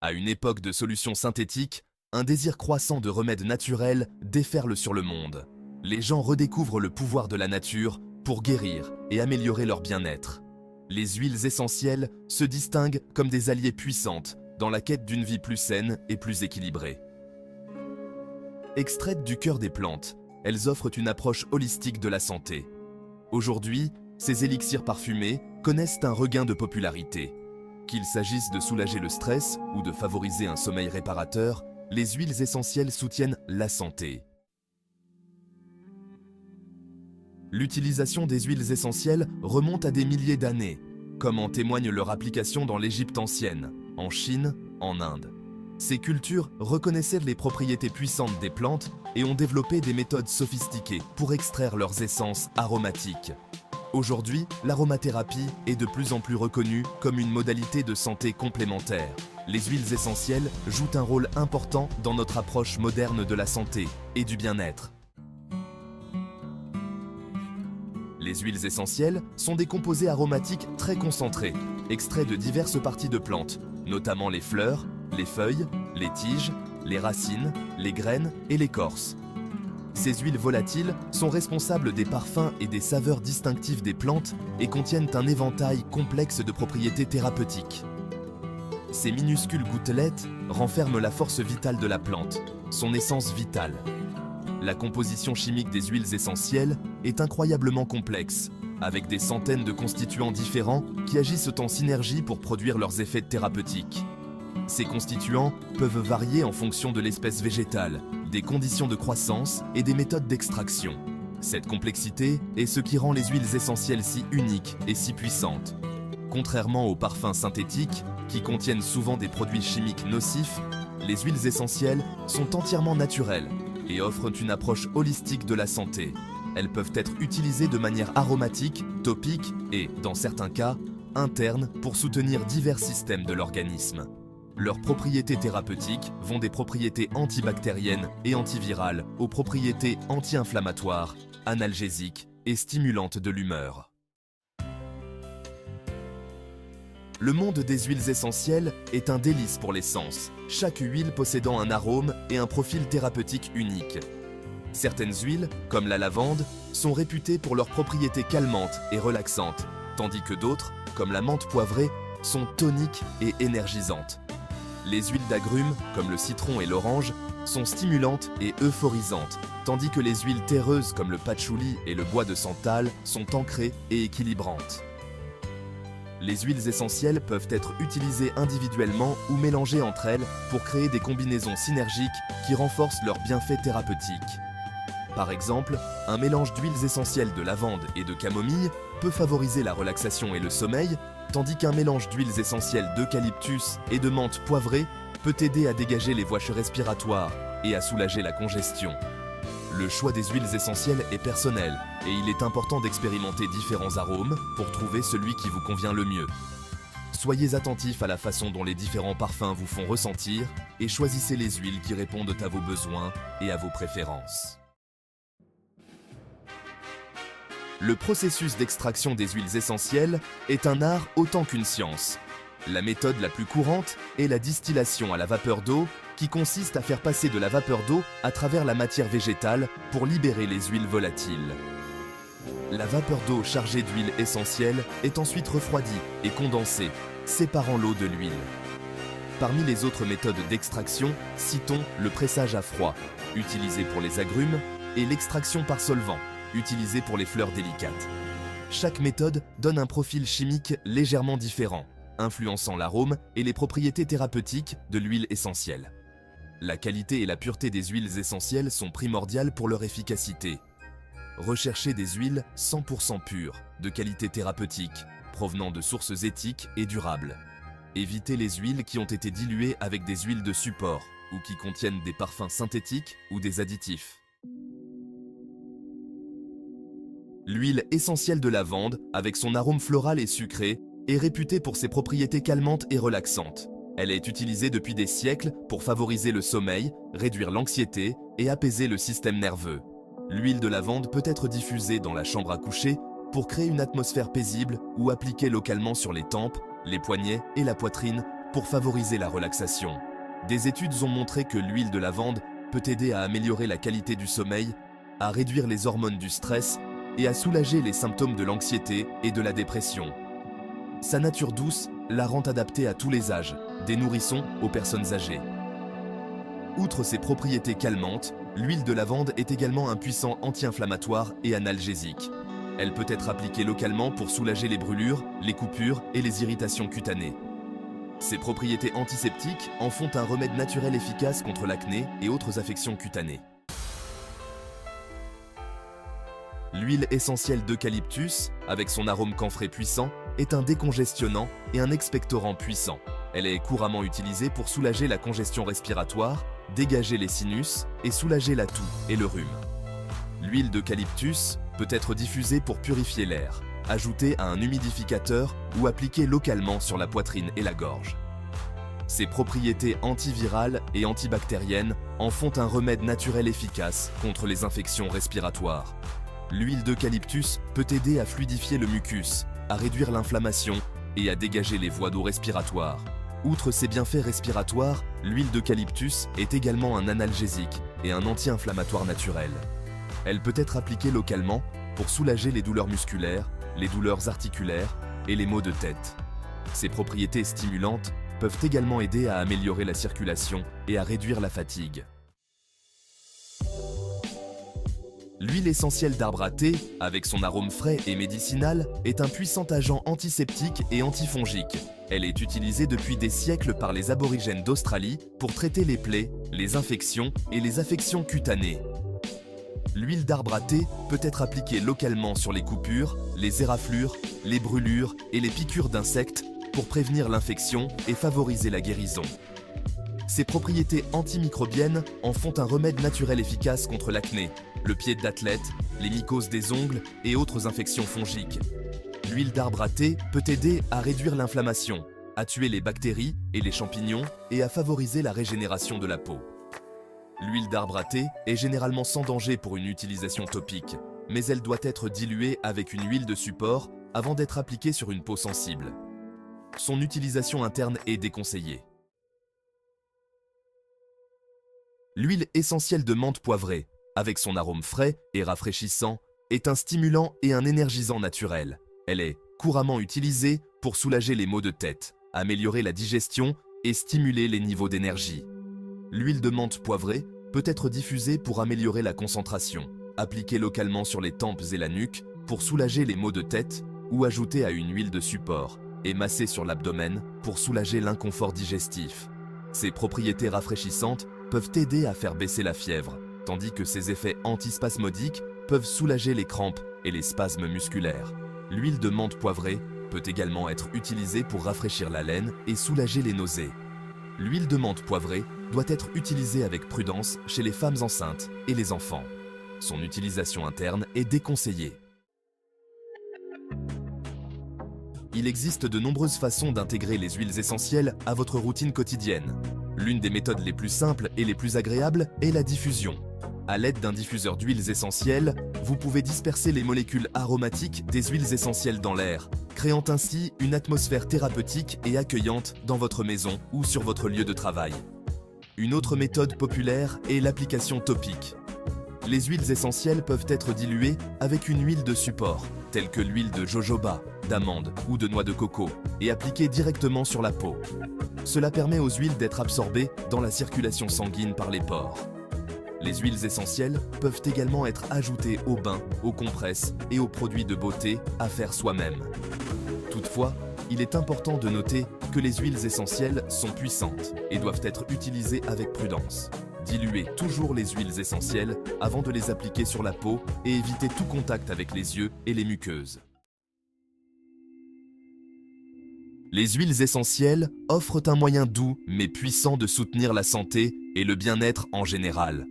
À une époque de solutions synthétiques, un désir croissant de remèdes naturels déferle sur le monde. Les gens redécouvrent le pouvoir de la nature pour guérir et améliorer leur bien-être. Les huiles essentielles se distinguent comme des alliées puissantes dans la quête d'une vie plus saine et plus équilibrée. Extraites du cœur des plantes, elles offrent une approche holistique de la santé. Aujourd'hui, ces élixirs parfumés connaissent un regain de popularité. Qu'il s'agisse de soulager le stress ou de favoriser un sommeil réparateur, les huiles essentielles soutiennent la santé. L'utilisation des huiles essentielles remonte à des milliers d'années, comme en témoigne leur application dans l'Égypte ancienne, en Chine, en Inde. Ces cultures reconnaissaient les propriétés puissantes des plantes et ont développé des méthodes sophistiquées pour extraire leurs essences aromatiques. Aujourd'hui, l'aromathérapie est de plus en plus reconnue comme une modalité de santé complémentaire. Les huiles essentielles jouent un rôle important dans notre approche moderne de la santé et du bien-être. Les huiles essentielles sont des composés aromatiques très concentrés, extraits de diverses parties de plantes, notamment les fleurs, les feuilles, les tiges, les racines, les graines et l'écorce. Ces huiles volatiles sont responsables des parfums et des saveurs distinctives des plantes et contiennent un éventail complexe de propriétés thérapeutiques. Ces minuscules gouttelettes renferment la force vitale de la plante, son essence vitale. La composition chimique des huiles essentielles est incroyablement complexe, avec des centaines de constituants différents qui agissent en synergie pour produire leurs effets thérapeutiques. Ces constituants peuvent varier en fonction de l'espèce végétale, des conditions de croissance et des méthodes d'extraction. Cette complexité est ce qui rend les huiles essentielles si uniques et si puissantes. Contrairement aux parfums synthétiques, qui contiennent souvent des produits chimiques nocifs, les huiles essentielles sont entièrement naturelles et offrent une approche holistique de la santé. Elles peuvent être utilisées de manière aromatique, topique et, dans certains cas, interne pour soutenir divers systèmes de l'organisme. Leurs propriétés thérapeutiques vont des propriétés antibactériennes et antivirales aux propriétés anti-inflammatoires, analgésiques et stimulantes de l'humeur. Le monde des huiles essentielles est un délice pour les sens, chaque huile possédant un arôme et un profil thérapeutique unique. Certaines huiles, comme la lavande, sont réputées pour leurs propriétés calmantes et relaxantes, tandis que d'autres, comme la menthe poivrée, sont toniques et énergisantes. Les huiles d'agrumes, comme le citron et l'orange, sont stimulantes et euphorisantes, tandis que les huiles terreuses comme le patchouli et le bois de santal sont ancrées et équilibrantes. Les huiles essentielles peuvent être utilisées individuellement ou mélangées entre elles pour créer des combinaisons synergiques qui renforcent leurs bienfaits thérapeutiques. Par exemple, un mélange d'huiles essentielles de lavande et de camomille peut favoriser la relaxation et le sommeil, tandis qu'un mélange d'huiles essentielles d'eucalyptus et de menthe poivrée peut aider à dégager les voies respiratoires et à soulager la congestion. Le choix des huiles essentielles est personnel et il est important d'expérimenter différents arômes pour trouver celui qui vous convient le mieux. Soyez attentifs à la façon dont les différents parfums vous font ressentir et choisissez les huiles qui répondent à vos besoins et à vos préférences. Le processus d'extraction des huiles essentielles est un art autant qu'une science. La méthode la plus courante est la distillation à la vapeur d'eau, qui consiste à faire passer de la vapeur d'eau à travers la matière végétale pour libérer les huiles volatiles. La vapeur d'eau chargée d'huile essentielle est ensuite refroidie et condensée, séparant l'eau de l'huile. Parmi les autres méthodes d'extraction, citons le pressage à froid, utilisé pour les agrumes, et l'extraction par solvant, utilisée pour les fleurs délicates. Chaque méthode donne un profil chimique légèrement différent, influençant l'arôme et les propriétés thérapeutiques de l'huile essentielle. La qualité et la pureté des huiles essentielles sont primordiales pour leur efficacité. Recherchez des huiles 100% pures, de qualité thérapeutique, provenant de sources éthiques et durables. Évitez les huiles qui ont été diluées avec des huiles de support ou qui contiennent des parfums synthétiques ou des additifs. L'huile essentielle de lavande, avec son arôme floral et sucré, est réputée pour ses propriétés calmantes et relaxantes. Elle est utilisée depuis des siècles pour favoriser le sommeil, réduire l'anxiété et apaiser le système nerveux. L'huile de lavande peut être diffusée dans la chambre à coucher pour créer une atmosphère paisible ou appliquée localement sur les tempes, les poignets et la poitrine pour favoriser la relaxation. Des études ont montré que l'huile de lavande peut aider à améliorer la qualité du sommeil, à réduire les hormones du stress et à soulager les symptômes de l'anxiété et de la dépression. Sa nature douce la rend adaptée à tous les âges, des nourrissons aux personnes âgées. Outre ses propriétés calmantes, l'huile de lavande est également un puissant anti-inflammatoire et analgésique. Elle peut être appliquée localement pour soulager les brûlures, les coupures et les irritations cutanées. Ses propriétés antiseptiques en font un remède naturel efficace contre l'acné et autres affections cutanées. L'huile essentielle d'eucalyptus, avec son arôme camphré puissant, est un décongestionnant et un expectorant puissant. Elle est couramment utilisée pour soulager la congestion respiratoire, dégager les sinus et soulager la toux et le rhume. L'huile d'eucalyptus peut être diffusée pour purifier l'air, ajoutée à un humidificateur ou appliquée localement sur la poitrine et la gorge. Ses propriétés antivirales et antibactériennes en font un remède naturel efficace contre les infections respiratoires. L'huile d'eucalyptus peut aider à fluidifier le mucus, à réduire l'inflammation et à dégager les voies d'eau respiratoires. Outre ses bienfaits respiratoires, l'huile d'eucalyptus est également un analgésique et un anti-inflammatoire naturel. Elle peut être appliquée localement pour soulager les douleurs musculaires, les douleurs articulaires et les maux de tête. Ses propriétés stimulantes peuvent également aider à améliorer la circulation et à réduire la fatigue. L'huile essentielle d'arbre à thé, avec son arôme frais et médicinal, est un puissant agent antiseptique et antifongique. Elle est utilisée depuis des siècles par les aborigènes d'Australie pour traiter les plaies, les infections et les affections cutanées. L'huile d'arbre à thé peut être appliquée localement sur les coupures, les éraflures, les brûlures et les piqûres d'insectes pour prévenir l'infection et favoriser la guérison. Ses propriétés antimicrobiennes en font un remède naturel efficace contre l'acné, le pied d'athlète, les mycoses des ongles et autres infections fongiques. L'huile d'arbre à thé peut aider à réduire l'inflammation, à tuer les bactéries et les champignons et à favoriser la régénération de la peau. L'huile d'arbre à thé est généralement sans danger pour une utilisation topique, mais elle doit être diluée avec une huile de support avant d'être appliquée sur une peau sensible. Son utilisation interne est déconseillée. L'huile essentielle de menthe poivrée, avec son arôme frais et rafraîchissant, est un stimulant et un énergisant naturel. Elle est couramment utilisée pour soulager les maux de tête, améliorer la digestion et stimuler les niveaux d'énergie. L'huile de menthe poivrée peut être diffusée pour améliorer la concentration, appliquée localement sur les tempes et la nuque pour soulager les maux de tête ou ajoutée à une huile de support et massée sur l'abdomen pour soulager l'inconfort digestif. Ses propriétés rafraîchissantes peuvent aider à faire baisser la fièvre, tandis que ses effets antispasmodiques peuvent soulager les crampes et les spasmes musculaires. L'huile de menthe poivrée peut également être utilisée pour rafraîchir la laine et soulager les nausées. L'huile de menthe poivrée doit être utilisée avec prudence chez les femmes enceintes et les enfants. Son utilisation interne est déconseillée. Il existe de nombreuses façons d'intégrer les huiles essentielles à votre routine quotidienne. L'une des méthodes les plus simples et les plus agréables est la diffusion. À l'aide d'un diffuseur d'huiles essentielles, vous pouvez disperser les molécules aromatiques des huiles essentielles dans l'air, créant ainsi une atmosphère thérapeutique et accueillante dans votre maison ou sur votre lieu de travail. Une autre méthode populaire est l'application topique. Les huiles essentielles peuvent être diluées avec une huile de support, telle que l'huile de jojoba, d'amande ou de noix de coco, et appliquée directement sur la peau. Cela permet aux huiles d'être absorbées dans la circulation sanguine par les pores. Les huiles essentielles peuvent également être ajoutées aux bains, aux compresses et aux produits de beauté à faire soi-même. Toutefois, il est important de noter que les huiles essentielles sont puissantes et doivent être utilisées avec prudence. Diluez toujours les huiles essentielles avant de les appliquer sur la peau et évitez tout contact avec les yeux et les muqueuses. Les huiles essentielles offrent un moyen doux mais puissant de soutenir la santé et le bien-être en général.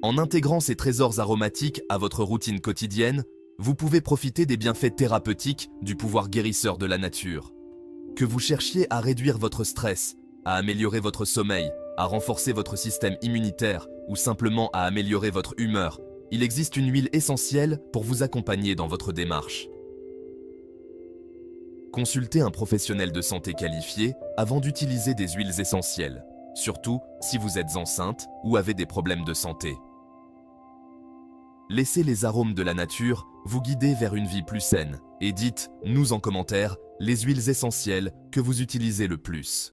En intégrant ces trésors aromatiques à votre routine quotidienne, vous pouvez profiter des bienfaits thérapeutiques du pouvoir guérisseur de la nature. Que vous cherchiez à réduire votre stress, à améliorer votre sommeil, à renforcer votre système immunitaire ou simplement à améliorer votre humeur, il existe une huile essentielle pour vous accompagner dans votre démarche. Consultez un professionnel de santé qualifié avant d'utiliser des huiles essentielles, surtout si vous êtes enceinte ou avez des problèmes de santé. Laissez les arômes de la nature vous guider vers une vie plus saine et dites-nous en commentaire les huiles essentielles que vous utilisez le plus.